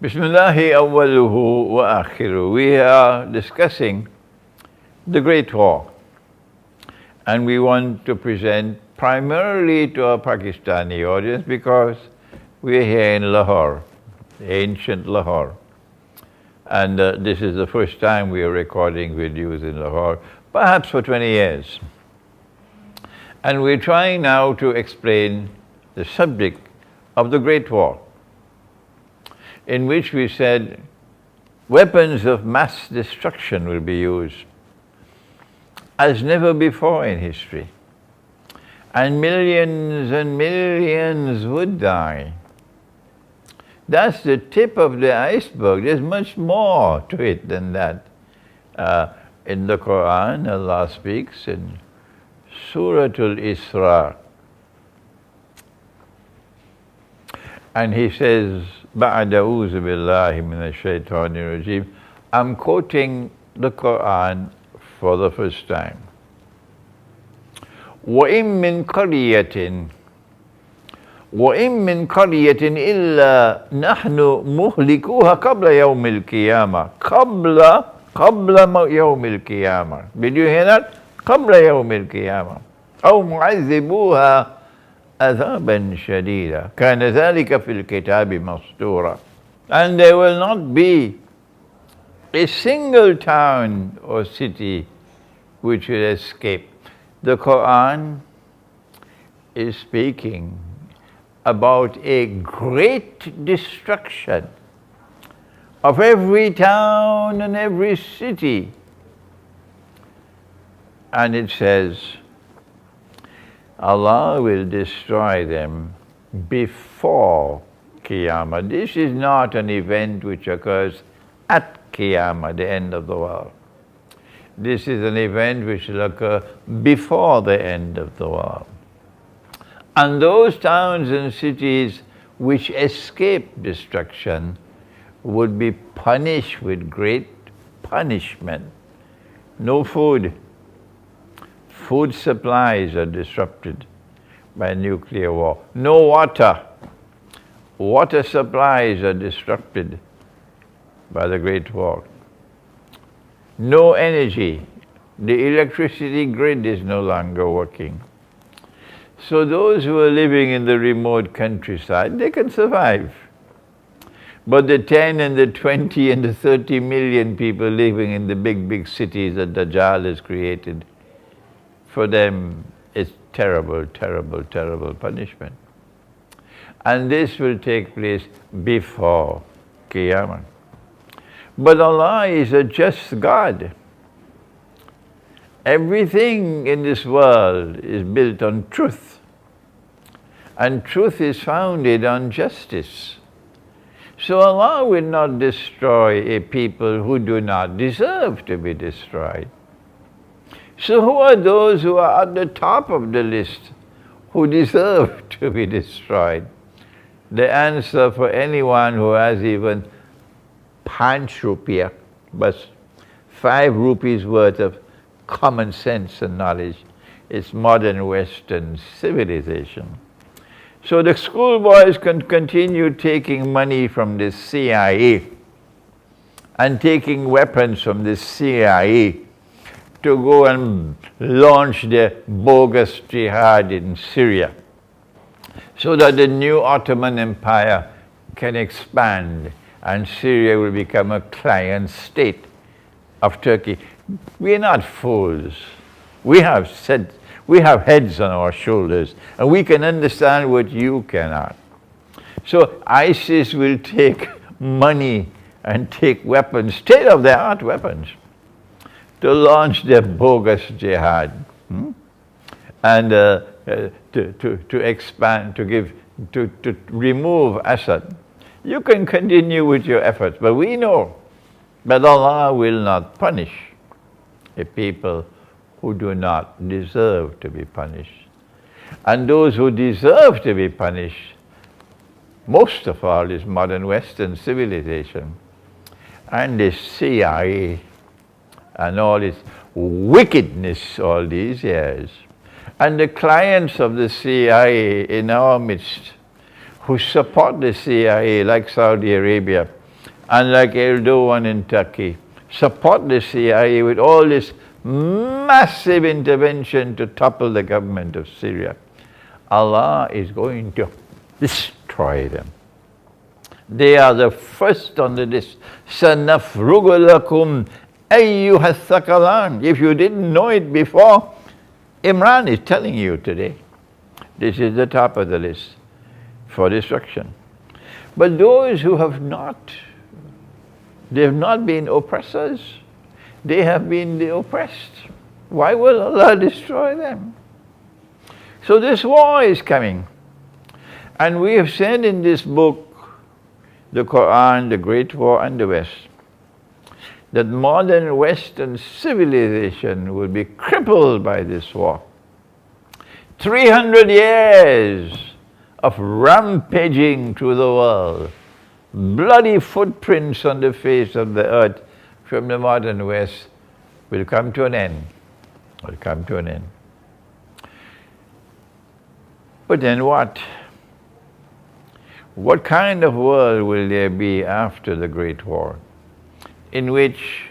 Bismillahi awwaluhu wa akhiru. We are discussing the Great War, and we want to present primarily to our Pakistani audience because we're here in Lahore, ancient Lahore, and this is the first time we are recording videos in Lahore, perhaps for 20 years. And we're trying now to explain the subject of the Great War, in which we said weapons of mass destruction will be used as never before in history. And millions would die. That's the tip of the iceberg. There's much more to it than that. In the Quran, Allah speaks in Surah Al-Isra, and He says, بَعْدَ أُوذُ بِاللَّهِ مِنَ الشَّيْطَانِ الرَّجِيمِ. I'm quoting the Quran for the first time. وَإِن مِّن قَرْيَةٍ إِلَّا نَحْنُ مُهْلِكُوهَا قَبْلَ يَوْمِ الْقِيَامَةِ قبل يوم القيامة. Did you hear that? قبل يوم القيامة أو معذبوها عذابا شديدا كان ذلك في الكتاب مسطورا. And there will not be a single town or city which will escape. The Quran is speaking about a great destruction of every town and every city. And it says, Allah will destroy them before Qiyamah. This is not an event which occurs at Qiyamah, the end of the world. This is an event which will occur before the end of the world. And those towns and cities which escape destruction would be punished with great punishment. No food. Food supplies are disrupted by nuclear war. No water. Water supplies are disrupted by the Great War. No energy. The electricity grid is no longer working. So those who are living in the remote countryside, they can survive. But the 10 and the 20 and the 30 million people living in the big cities that Dajjal has created, for them it's terrible punishment. And this will take place before Qiyamah. But Allah is a just God. Everything in this world is built on truth. And truth is founded on justice. So Allah will not destroy a people who do not deserve to be destroyed. So who are those who are at the top of the list who deserve to be destroyed? The answer for anyone who has even 5 rupiah, but 5 rupees worth of common sense and knowledge, is modern Western civilization. So the schoolboys can continue taking money from the CIA and taking weapons from the CIA to go and launch their bogus jihad in Syria, so that the new Ottoman Empire can expand and Syria will become a client state of Turkey. We are not fools. We have heads on our shoulders, and we can understand what you cannot. So ISIS will take money and take weapons, state-of-the-art weapons, to launch their bogus jihad, and to expand, to remove Assad. You can continue with your efforts, but we know that Allah will not punish a people who do not deserve to be punished. And those who deserve to be punished, most of all, is modern Western civilization and the CIA and all its wickedness all these years. And the clients of the CIA in our midst, who support the CIA, like Saudi Arabia, unlike Erdogan in Turkey, support the CIA with all this massive intervention to topple the government of Syria. Allah is going to destroy them. They are the first on the list. سَنَفْرُغُ لَكُمْ أَيُّهَا الثَّقَلَانِ. If you didn't know it before, Imran is telling you today. This is the top of the list for destruction. But those who have not, they have not been oppressors. They have been the oppressed. Why will Allah destroy them? So this war is coming. And we have said in this book, the Quran, the Great War and the West, that modern Western civilization will be crippled by this war. 300 years of rampaging through the world, bloody footprints on the face of the earth from the modern West will come to an end. Will come to an end. But then what? What kind of world will there be after the Great War, in which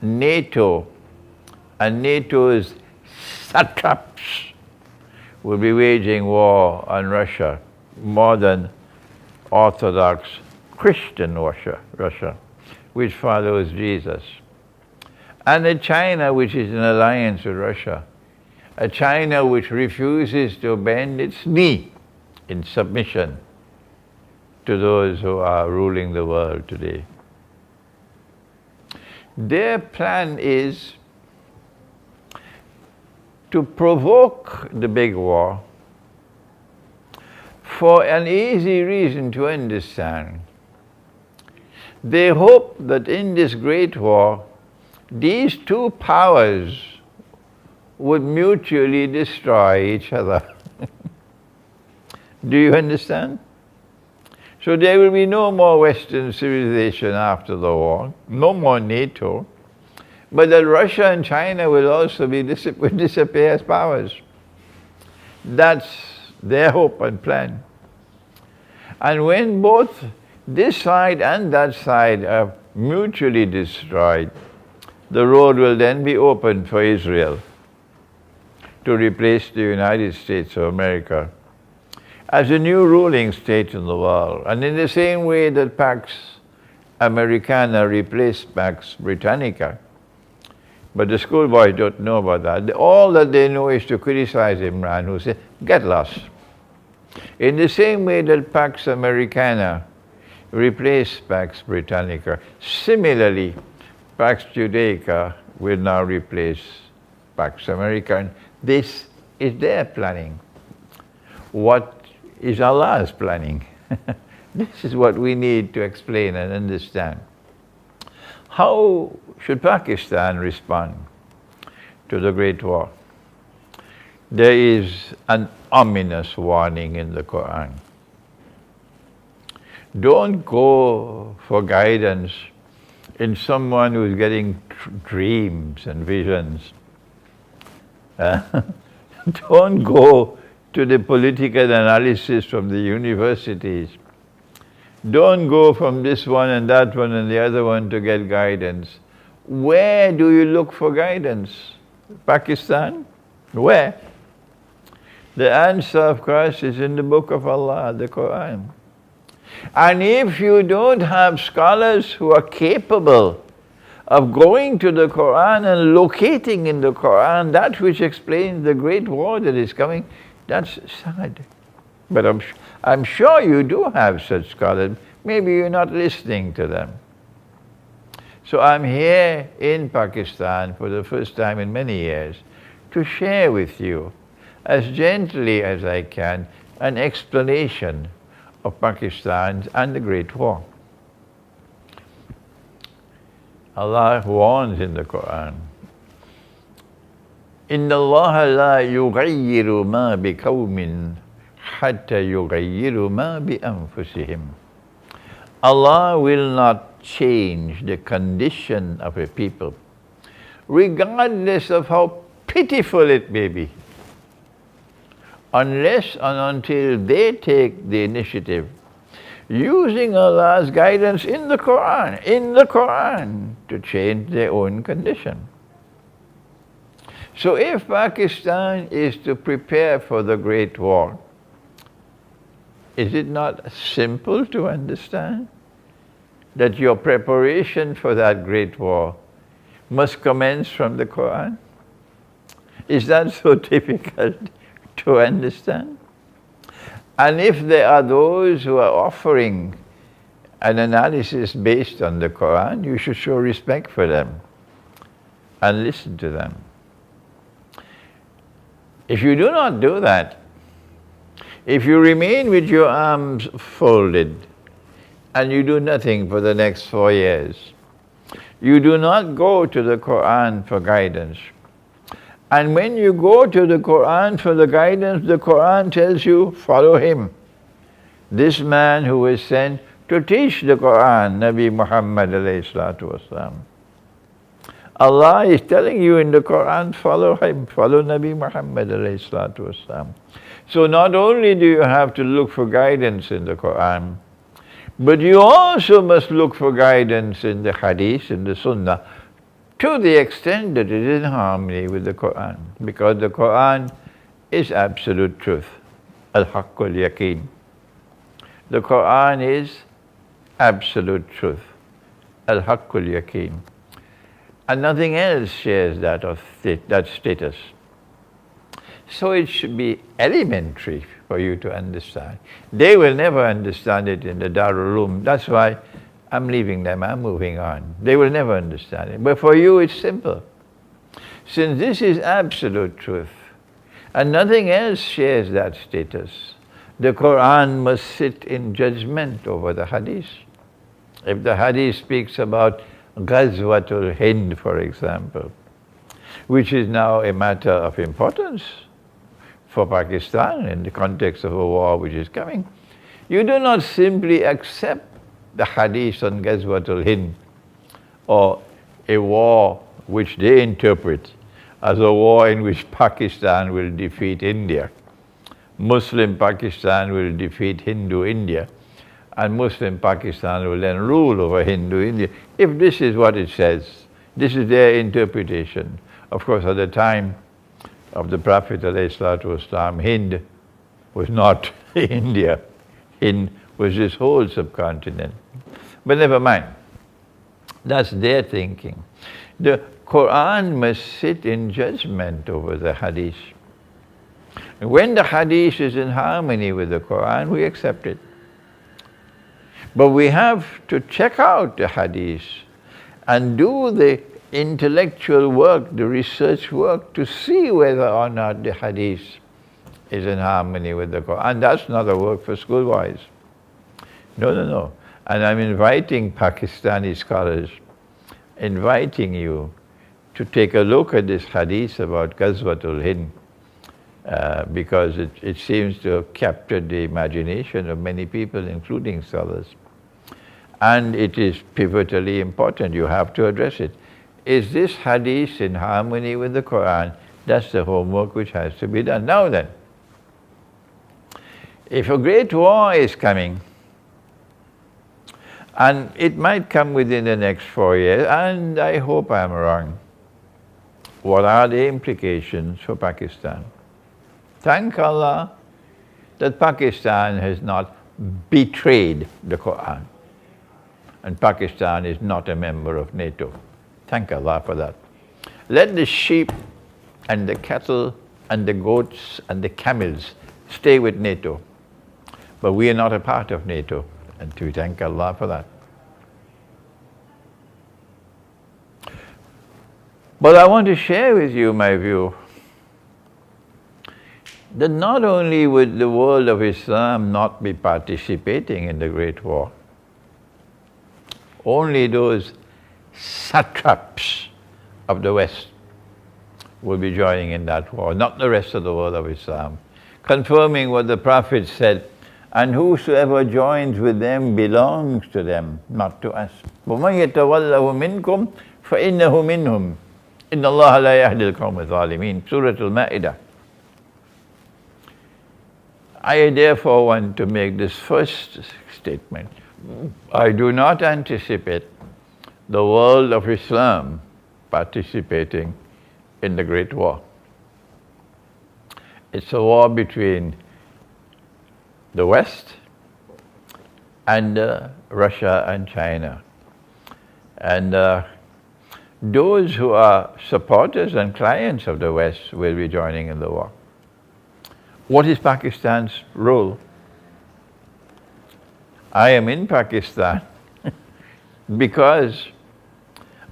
NATO and NATO's satraps will be waging war on Russia, modern Orthodox Christian Russia, which follows Jesus, and a China which is in alliance with Russia, a China which refuses to bend its knee in submission to those who are ruling the world today. Their plan is to provoke the big war for an easy reason to understand. They hope that in this great war, these two powers would mutually destroy each other. Do you understand? So there will be no more Western civilization after the war, no more NATO, but that Russia and China will also disappear as powers. That's their hope and plan. And when both this side and that side are mutually destroyed, the road will then be open for Israel to replace the United States of America as a new ruling state in the world. And in the same way that Pax Americana replaced Pax Britannica. But the schoolboys don't know about that. All that they know is to criticize Imran Hosein, get lost. In the same way that Pax Americana replaced Pax Britannica, similarly, Pax Judaica will now replace Pax Americana. This is their planning. What is Allah's planning? This is what we need to explain and understand. How should Pakistan respond to the Great War? There is an ominous warning in the Quran. Don't go for guidance in someone who is getting dreams and visions. Don't go to the political analysis from the universities. Don't go from this one and that one and the other one to get guidance. Where do you look for guidance? Pakistan? Where? The answer, of course, is in the book of Allah, the Quran. And if you don't have scholars who are capable of going to the Quran and locating in the Quran that which explains the great war that is coming, that's sad. But I'm sure you do have such scholars. Maybe you're not listening to them. So I'm here in Pakistan for the first time in many years to share with you, as gently as I can, an explanation of Pakistan and the Great War. Allah warns in the Quran, إِنَّ اللَّهَ لَا يُغَيِّرُ مَا بِقَوْمٍ حَتَّى يُغَيِّرُ مَا بِأَنفُسِهِمْ. Allah will not change the condition of a people, regardless of how pitiful it may be, unless and until they take the initiative using Allah's guidance in the Quran, to change their own condition. So if Pakistan is to prepare for the Great War, is it not simple to understand that your preparation for that Great War must commence from the Quran? Is that so difficult to understand? And if there are those who are offering an analysis based on the Quran, you should show respect for them and listen to them. If you do not do that, if you remain with your arms folded and you do nothing for the next 4 years, you do not go to the Quran for guidance. And when you go to the Quran for the guidance, the Quran tells you, follow him. This man who was sent to teach the Quran, Nabi Muhammad alayhi salatu wasalam. Allah is telling you in the Quran, follow him, follow Nabi Muhammad alayhi salatu wasalam. So not only do you have to look for guidance in the Quran, but you also must look for guidance in the Hadith, in the Sunnah, to the extent that it is in harmony with the Quran. Because the Quran is absolute truth. Al-Haqqul Yaqeen. The Quran is absolute truth. Al-Haqqul Yaqeen. And nothing else shares that status. So it should be elementary for you to understand. They will never understand it in the Darul Uloom. That's why I'm leaving them, I'm moving on. They will never understand it. But for you it's simple. Since this is absolute truth, and nothing else shares that status, the Quran must sit in judgment over the Hadith. If the Hadith speaks about Ghazwatul Hind, for example, which is now a matter of importance for Pakistan in the context of a war which is coming, you do not simply accept the Hadith on Ghazwatul Hind, or a war which they interpret as a war in which Pakistan will defeat India. Muslim Pakistan will defeat Hindu India, and Muslim Pakistan will then rule over Hindu India. If this is what it says, this is their interpretation. Of course, at the time of the Prophet ﷺ, Hind was not India. Hind was this whole subcontinent. But never mind. That's their thinking. The Quran must sit in judgment over the Hadith. And when the Hadith is in harmony with the Quran, we accept it. But we have to check out the Hadith and do the intellectual work, the research work, to see whether or not the Hadith is in harmony with the Quran. That's not a work for schoolboys. No. And I'm inviting Pakistani scholars, inviting you to take a look at this Hadith about Ghazwatul Hind, because it seems to have captured the imagination of many people, including scholars. And it is pivotally important. You have to address it. Is this Hadith in harmony with the Quran? That's the homework which has to be done. Now then, if a great war is coming, and it might come within the next 4 years, and I hope I'm wrong, what are the implications for Pakistan? Thank Allah that Pakistan has not betrayed the Quran, and Pakistan is not a member of NATO. Thank Allah for that. Let the sheep and the cattle and the goats and the camels stay with NATO, but we are not a part of NATO, and we thank Allah for that. But I want to share with you my view that not only would the world of Islam not be participating in the Great War, only those satraps of the West will be joining in that war, not the rest of the world of Islam, confirming what the Prophet said, and whosoever joins with them belongs to them, not to us. وَمَنْ يَتَوَلَّهُ مِنْكُمْ فَإِنَّهُ مِنْهُمْ إِنَّ اللَّهَ لَا يَهْدِي الْقَوْمَ الظَّالِمِينَ. Surah Al-Ma'idah. I therefore want to make this first statement. I do not anticipate the world of Islam participating in the Great War. It's a war between the West and Russia and China. And those who are supporters and clients of the West will be joining in the war. What is Pakistan's role? I am in Pakistan because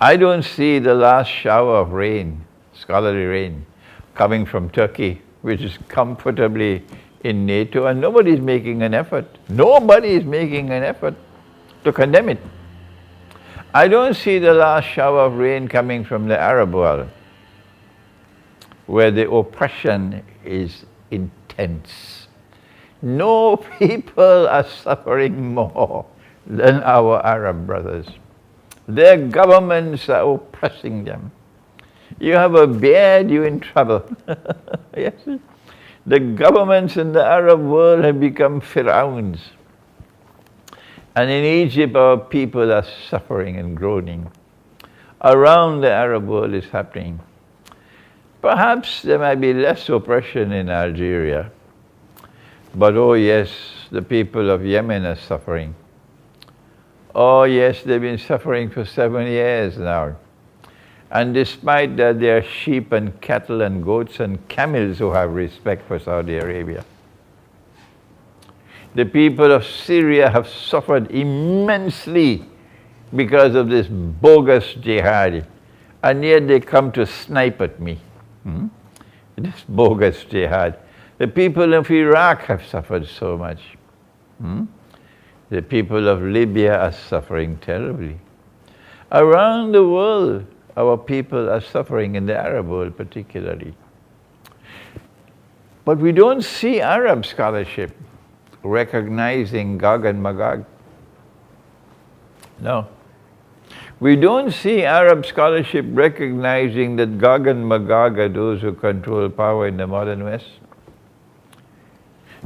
I don't see the last shower of rain, scholarly rain, coming from Turkey, which is comfortably in NATO, and nobody is making an effort. Nobody is making an effort to condemn it. I don't see the last shower of rain coming from the Arab world, where the oppression is intense. No people are suffering more than our Arab brothers. Their governments are oppressing them. You have a beard, you're in trouble. Yes. The governments in the Arab world have become pharaohs. And in Egypt, our people are suffering and groaning. Around the Arab world is happening. Perhaps there might be less oppression in Algeria. But oh yes, the people of Yemen are suffering. Oh yes, they've been suffering for 7 years now. And despite that, there are sheep and cattle and goats and camels who have respect for Saudi Arabia. The people of Syria have suffered immensely because of this bogus jihad. And yet they come to snipe at me. This bogus jihad. The people of Iraq have suffered so much. The people of Libya are suffering terribly. Around the world, our people are suffering, in the Arab world particularly. But we don't see Arab scholarship recognizing Gog and Magog. No. We don't see Arab scholarship recognizing that Gog and Magog are those who control power in the modern West.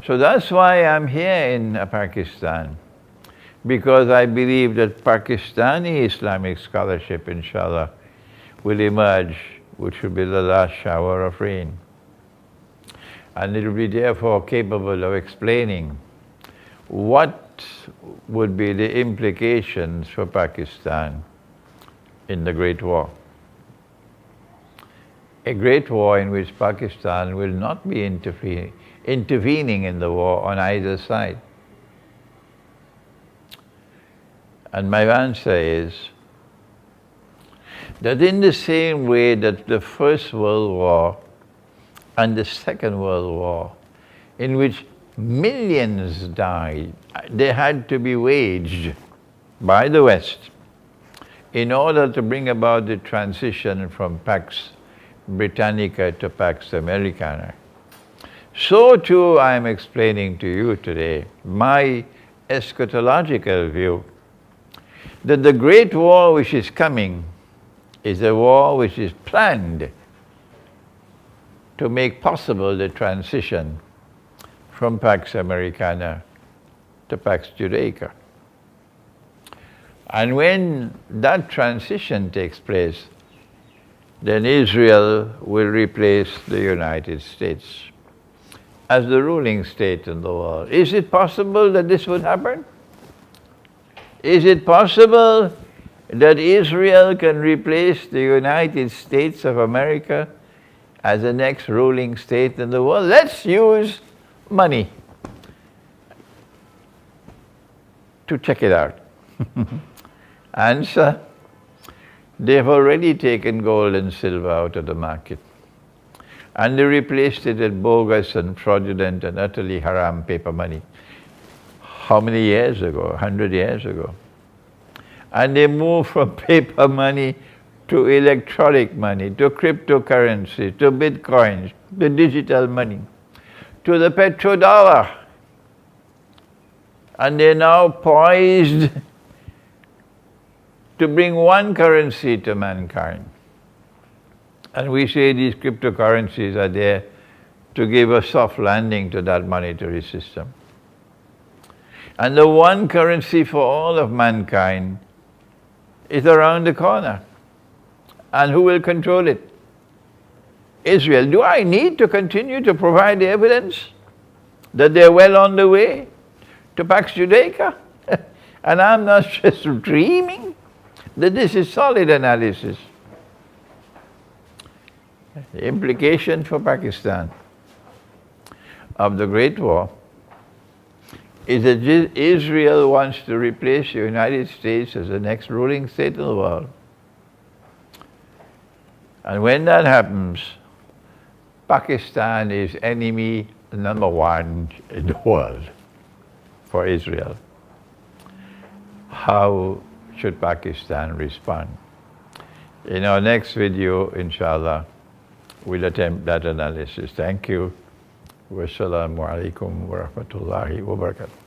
So that's why I'm here in Pakistan, because I believe that Pakistani Islamic scholarship, inshallah, will emerge, which will be the last shower of rain. And it will be therefore capable of explaining what would be the implications for Pakistan in the Great War. A great war in which Pakistan will not be intervening in the war on either side. And my answer is that in the same way that the First World War and the Second World War, in which millions died, they had to be waged by the West in order to bring about the transition from Pax Britannica to Pax Americana. So too I am explaining to you today my eschatological view that the great war which is coming is a war which is planned to make possible the transition from Pax Americana to Pax Judaica. And when that transition takes place, then Israel will replace the United States as the ruling state in the world. Is it possible that this would happen? Is it possible that Israel can replace the United States of America as the next ruling state in the world? Let's use money to check it out. Answer: they've already taken gold and silver out of the market, and they replaced it with bogus and fraudulent and utterly haram paper money. How many years ago? 100 years ago. And they moved from paper money to electronic money, to cryptocurrency, to bitcoins, to digital money, to the petrodollar. And they're now poised to bring one currency to mankind. And we say these cryptocurrencies are there to give a soft landing to that monetary system. And the one currency for all of mankind is around the corner. And who will control it? Israel. Do I need to continue to provide the evidence that they're well on the way to Pax Judaica? And I'm not just dreaming that this is solid analysis. The implication for Pakistan of the Great War is that Israel wants to replace the United States as the next ruling state in the world. And when that happens, Pakistan is enemy number one in the world for Israel. How should Pakistan respond? In our next video, inshallah, we'll attempt that analysis. Thank you. Wassalamu alaikum wa rahmatullahi wa barakatuh.